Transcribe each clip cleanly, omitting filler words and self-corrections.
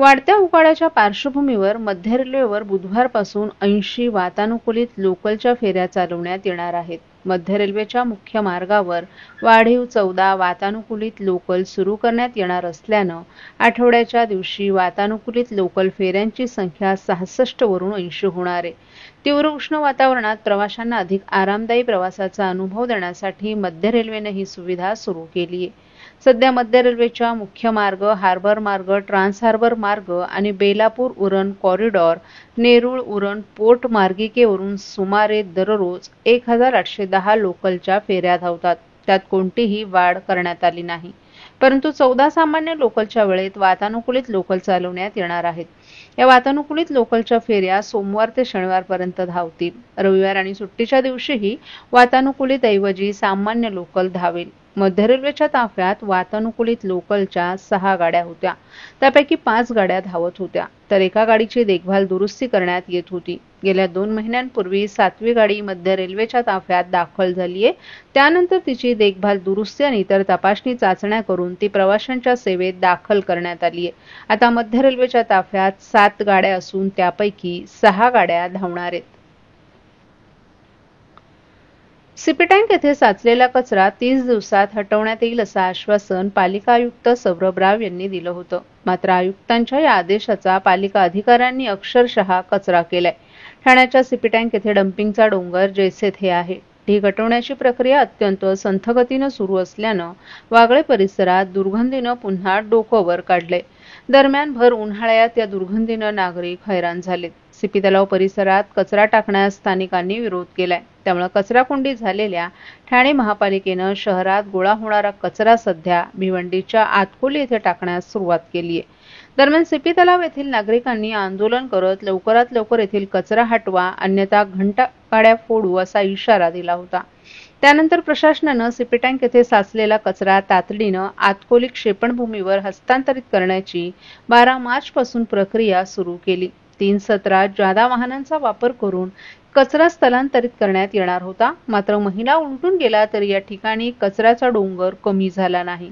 वाढत्या उकाड्याच्या पार्श्वभूमीवर मध्य रेल्वेवर बुधवारपासून 80 वातानुकूलित लोकलच्या फेऱ्या चालवण्यात येणार आहेत. मध्य रेल्वेच्या मुख्य मार्गावर वाढीव 14 वातानुकूलित लोकल सुरू करण्यात येणार असल्यानं आठवड्याच्या दिवशी वातानुकूलित लोकल फेऱ्यांची संख्या 66 वरून 80 होणार आहे. तीव्र उष्ण वातावरणात प्रवाशांना अधिक आरामदायी प्रवासाचा अनुभव देण्यासाठी मध्य रेल्वेने ही सुविधा सुरू केली आहे. सध्या मध्य रेल्वेच्या मुख्य मार्ग, हार्बर मार्ग, ट्रान्स हार्बर मार्ग आणि बेलापूर उरण कॉरिडॉर, नेरूळ उरण पोर्ट मार्गिकेवरून सुमारे दररोज 1810 लोकलच्या फेऱ्या धावतात. त्यात कोणतीही वाढ करण्यात आली नाही. परंतु 14 सामान्य लोकलच्या वेळेत वातानुकूलित लोकल चालवण्यात येणार आहेत. या वातानुकूलित लोकलच्या फेऱ्या सोमवार ते शनिवारपर्यंत धावतील. रविवार आणि सुट्टीच्या दिवशीही वातानुकूलित ऐवजी सामान्य लोकल धावेल. मध्य रेल्वेच्या ताफ्यात वातानुकूलित लोकलच्या 6 गाड्या होत्या. त्यापैकी 5 गाड्या धावत होत्या, तर एका गाडीची देखभाल दुरुस्ती करण्यात येत होती. गेल्या 2 महिन्यांपूर्वी 7वी गाडी मध्य रेल्वेच्या ताफ्यात दाखल झाली आहे. त्यानंतर तिची देखभाल दुरुस्ती आणि इतर तपासणी चाचण्या करून ती प्रवाशांच्या सेवेत दाखल करण्यात आली आहे. आता मध्य रेल्वेच्या ताफ्यात 7 गाड्या असून त्यापैकी 6 गाड्या धावणार आहेत. सीपी टँक येथे साचलेला कचरा 30 दिवसात हटवण्यात येईल असं आश्वासन पालिका आयुक्त सौरभ राव यांनी दिलं होतं. मात्र आयुक्तांच्या या आदेशाचा पालिका अधिकाऱ्यांनी अक्षरशः कचरा केलाय. ठाण्याच्या सीपी टँक येथे डम्पिंगचा डोंगर जैसे थे आहे. ढीग हटवण्याची प्रक्रिया अत्यंत संथगतीनं सुरू असल्यानं वागळे परिसरात दुर्गंधीनं पुन्हा डोकं वर काढले. दरम्यान भर उन्हाळ्यात या दुर्गंधीनं नागरिक हैराण झालेत. सीपी तलाव परिसरात कचरा टाकण्यास स्थानिकांनी विरोध केलाय. त्यामुळे कचराकुंडी झालेल्या ठाणे महापालिकेनं शहरात गोळा होणारा कचरा सध्या भिवंडीच्या आतकोली येथे टाकण्यास सुरुवात केली आहे. दरम्यान सीपी तलाव येथील नागरिकांनी आंदोलन करत लवकरात लवकर येथील कचरा हटवा, अन्यथा घंटागाड्या फोडू असा इशारा दिला होता. त्यानंतर प्रशासनानं सीपी टँक येथे साचलेला कचरा तातडीनं आतकोली क्षेपणभूमीवर हस्तांतरित करण्याची 12 मार्च पासून प्रक्रिया सुरू केली. 3 सत्रात जादा वाहनांचा वापर करून कचरा स्थलांतरित करण्यात येणार होता. मात्र महिना उलटून गेला तरी या ठिकाणी कचऱ्याचा डोंगर कमी झाला नाही.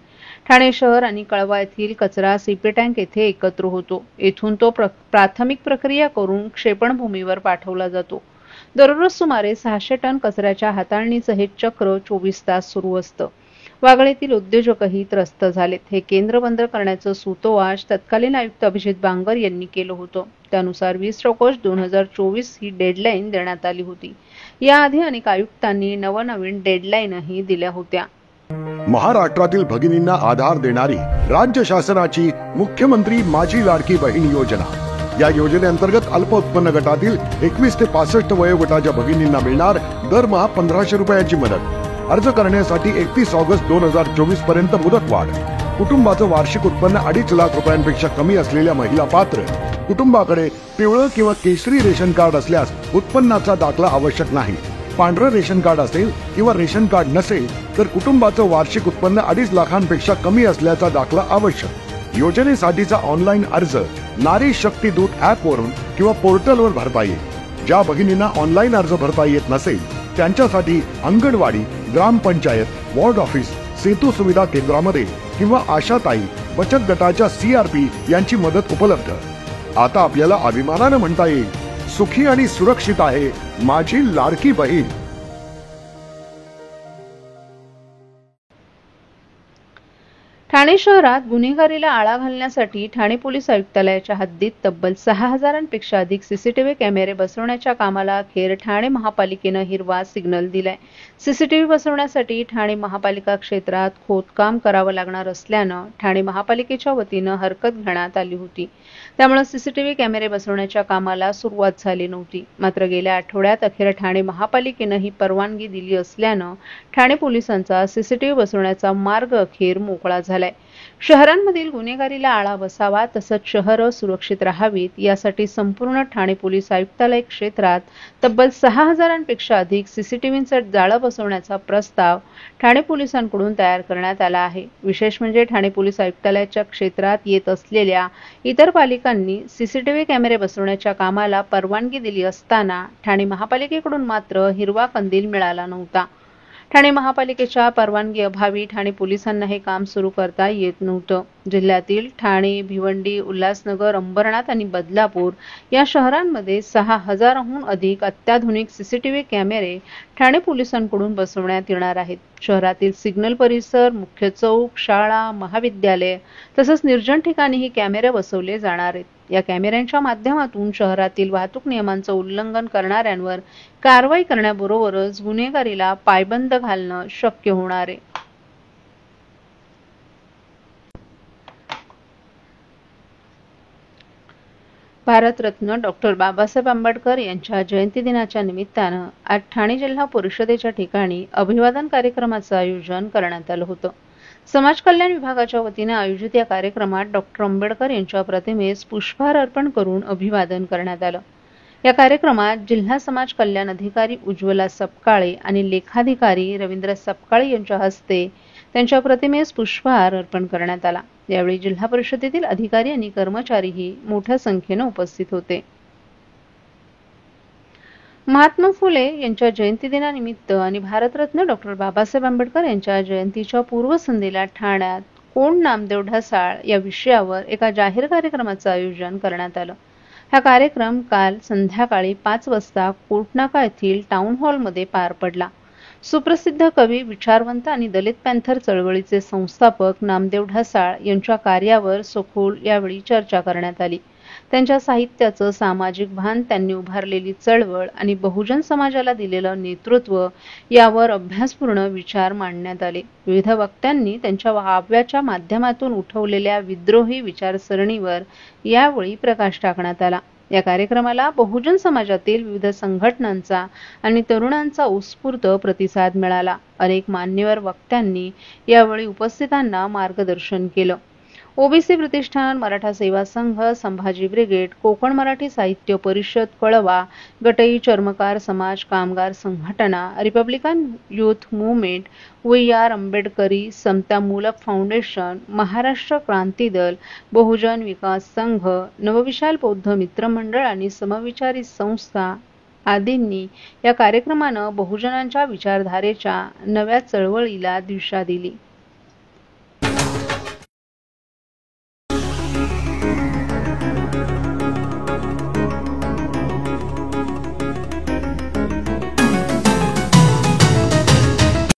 ठाणे शहर आणि कळवा येथील कचरा सीपी टँक येथे एकत्र होतो. येथून तो प्राथमिक प्रक्रिया करून क्षेपणभूमीवर पाठवला जातो. दररोज सुमारे 600 टन कचऱ्याच्या हाताळणीचं हे चक्र 24 तास सुरू असतं. वागळेतील उद्योजकही त्रस्त झालेत. हे केंद्र बंद करण्याचं सूतोवाच तत्कालीन आयुक्त अभिजित बांगर यांनी केलं होतं. त्यानुसार 20 ऑगस्ट 2024 ही डेडलाईन देण्यात आली होती. याआधी अनेक आयुक्तांनी नवनवीन डेडलाईनही दिल्या होत्या. महाराष्ट्रातील भगिनींना आधार देणारी राज्य शासनाची मुख्यमंत्री माझी लाडकी बहीण योजना. या योजनेअंतर्गत अल्प उत्पन्न गटातील 21 ते 65 वयोगटाच्या भगिनींना मिळणार दरमहा 1500 रुपयांची मदत. अर्ज करण्यासाठी 31 ऑगस्ट 2024 पर्यंत मुदतवाढ. कुटुंबाचं वार्षिक उत्पन्न 2.5 लाख रुपयांपेक्षा कमी असलेल्या महिला पात्र. कुटुंबाकडे पिवळं किंवा केशरी रेशन कार्ड असल्यास उत्पन्नाचा दाखला आवश्यक नाही. पांढरं रेशन कार्ड असेल किंवा रेशन कार्ड नसेल तर कुटुंबाचं वार्षिक उत्पन्न 2.5 लाखांपेक्षा कमी असल्याचा दाखला आवश्यक. योजनेसाठीचा ऑनलाईन अर्ज नारी शक्ती दूत ऍप वरून किंवा पोर्टलवर भरता येईल. ज्या भगिनींना ऑनलाईन अर्ज भरता येत नसेल त्यांच्यासाठी अंगणवाडी, ग्रामपंचायत, वॉर्ड ऑफिस, सेतू सुविधा केंद्रामध्ये किंवा आशाताई बचत गटाच्या CRP यांची मदत उपलब्ध. आता आपल्याला अभिमानानं म्हणता येईल, सुखी आणि सुरक्षित आहे माझी लाडकी बहीण. ठाणे शहरात गुन्हेगारीला आळा घालण्यासाठी ठाणे पोलीस आयुक्तालयाच्या हद्दीत तब्बल 6000पेक्षा अधिक सीसीटीव्ही कॅमेरे बसवण्याच्या कामाला अखेर ठाणे महापालिकेनं हिरवा सिग्नल दिलाय. सीसीटीव्ही बसवण्यासाठी ठाणे महापालिका क्षेत्रात खोदकाम करावं लागणार असल्यानं ठाणे महापालिकेच्या वतीनं हरकत घेण्यात आली होती. त्यामुळे सीसीटीव्ही कॅमेरे बसवण्याच्या कामाला सुरुवात झाली नव्हती. मात्र गेल्या आठवड्यात अखेर ठाणे महापालिकेनं ही परवानगी दिली असल्यानं ठाणे पोलिसांचा सीसीटीव्ही बसवण्याचा मार्ग अखेर मोकळा झालाय. शहरांमधील गुन्हेगारीला आळा बसावा तसंच शहरं सुरक्षित राहावीत यासाठी संपूर्ण ठाणे पोलीस आयुक्तालय क्षेत्रात तब्बल 6000पेक्षा अधिक सीसीटीव्हींचं जाळं बसवण्याचा प्रस्ताव ठाणे पोलिसांकडून तयार करण्यात आला आहे. विशेष म्हणजे ठाणे पोलीस आयुक्तालयाच्या क्षेत्रात येत असलेल्या इतर पालिकांनी सीसीटीव्ही कॅमेरे बसवण्याच्या कामाला परवानगी दिली असताना ठाणे महापालिकेकडून मात्र हिरवा कंदील मिळाला नव्हता. ठाणे महापालिकेच्या परवानगी अभावी ठाणे पोलिसांना हे काम सुरू करता येत नव्हतं. जिल्ह्यातील ठाणे, भिवंडी, उल्हासनगर, अंबरनाथ आणि बदलापूर या शहरांमध्ये 6,000हून अधिक अत्याधुनिक सीसीटीव्ही कॅमेरे ठाणे पोलिसांकडून बसवण्यात येणार आहेत. शहरातील सिग्नल परिसर, मुख्य चौक, शाळा, महाविद्यालय तसंच निर्जन ठिकाणी हे कॅमेरे बसवले जाणार आहेत. या कॅमेऱ्यांच्या माध्यमातून शहरातील वाहतूक नियमांचं उल्लंघन करणाऱ्यांवर कारवाई करण्याबरोबरच गुन्हेगारीला पायबंद घालणं शक्य होणार आहे. भारतरत्न डॉक्टर बाबासाहेब आंबेडकर यांच्या जयंती दिनाच्या निमित्तानं आज ठाणे जिल्हा परिषदेच्या ठिकाणी अभिवादन कार्यक्रमाचं आयोजन करण्यात आलं होतं. समाज कल्याण विभागाच्या वतीने आयोजित या कार्यक्रमात डॉक्टर आंबेडकर यांच्या प्रतिमेस पुष्पहार अर्पण करून अभिवादन करण्यात आलं. या कार्यक्रमात जिल्हा समाज कल्याण अधिकारी उज्ज्वला सपकाळे आणि लेखाधिकारी रवींद्र सपकाळे यांच्या हस्ते त्यांच्या प्रतिमेस पुष्पहार अर्पण करण्यात आला. यावेळी जिल्हा परिषदेतील अधिकारी आणि कर्मचारीही मोठ्या संख्येने उपस्थित होते. महात्मा फुले यांच्या जयंती दिनानिमित्त आणि भारतरत्न डॉक्टर बाबासाहेब आंबेडकर यांच्या जयंतीच्या पूर्वसंध्येला ठाण्यात कोण नामदेव ढसाळ या विषयावर एका जाहीर कार्यक्रमाचं आयोजन करण्यात आलं. हा कार्यक्रम काल संध्याकाळी 5 वाजता कोर्टनाका येथील टाउन हॉलमध्ये पार पडला. सुप्रसिद्ध कवी, विचारवंत आणि दलित पॅंथर चळवळीचे संस्थापक नामदेव ढसाळ यांच्या कार्यावर सखोल यावेळी चर्चा करण्यात आली. त्यांच्या साहित्याचं सामाजिक भान, त्यांनी उभारलेली चळवळ आणि बहुजन समाजाला दिलेलं नेतृत्व यावर अभ्यासपूर्ण विचार मांडण्यात आले. विविध वक्त्यांनी त्यांच्या काव्याच्या माध्यमातून उठवलेल्या विद्रोही विचारसरणीवर यावेळी प्रकाश टाकण्यात आला. या कार्यक्रमाला बहुजन समाजातील विविध संघटनांचा आणि तरुणांचा उत्स्फूर्त प्रतिसाद मिळाला. अनेक मान्यवर वक्त्यांनी यावेळी उपस्थितांना मार्गदर्शन केलं. ओबीसी प्रतिष्ठान, मराठा सेवा संघ, संभाजी ब्रिगेड, कोकण मराठी साहित्य परिषद, कळवा, गटई चर्मकार समाज, कामगार संघटना, Republican youth movement, we are आंबेडकरी, समतामूलक फाउंडेशन, महाराष्ट्र क्रांती दल, बहुजन विकास संघ, नवविशाल बौद्ध मित्र मंडळ आणि समविचारी संस्था आदींनी या कार्यक्रमानं बहुजनांच्या विचारधारेच्या नव्या चळवळीला दिशा दिली.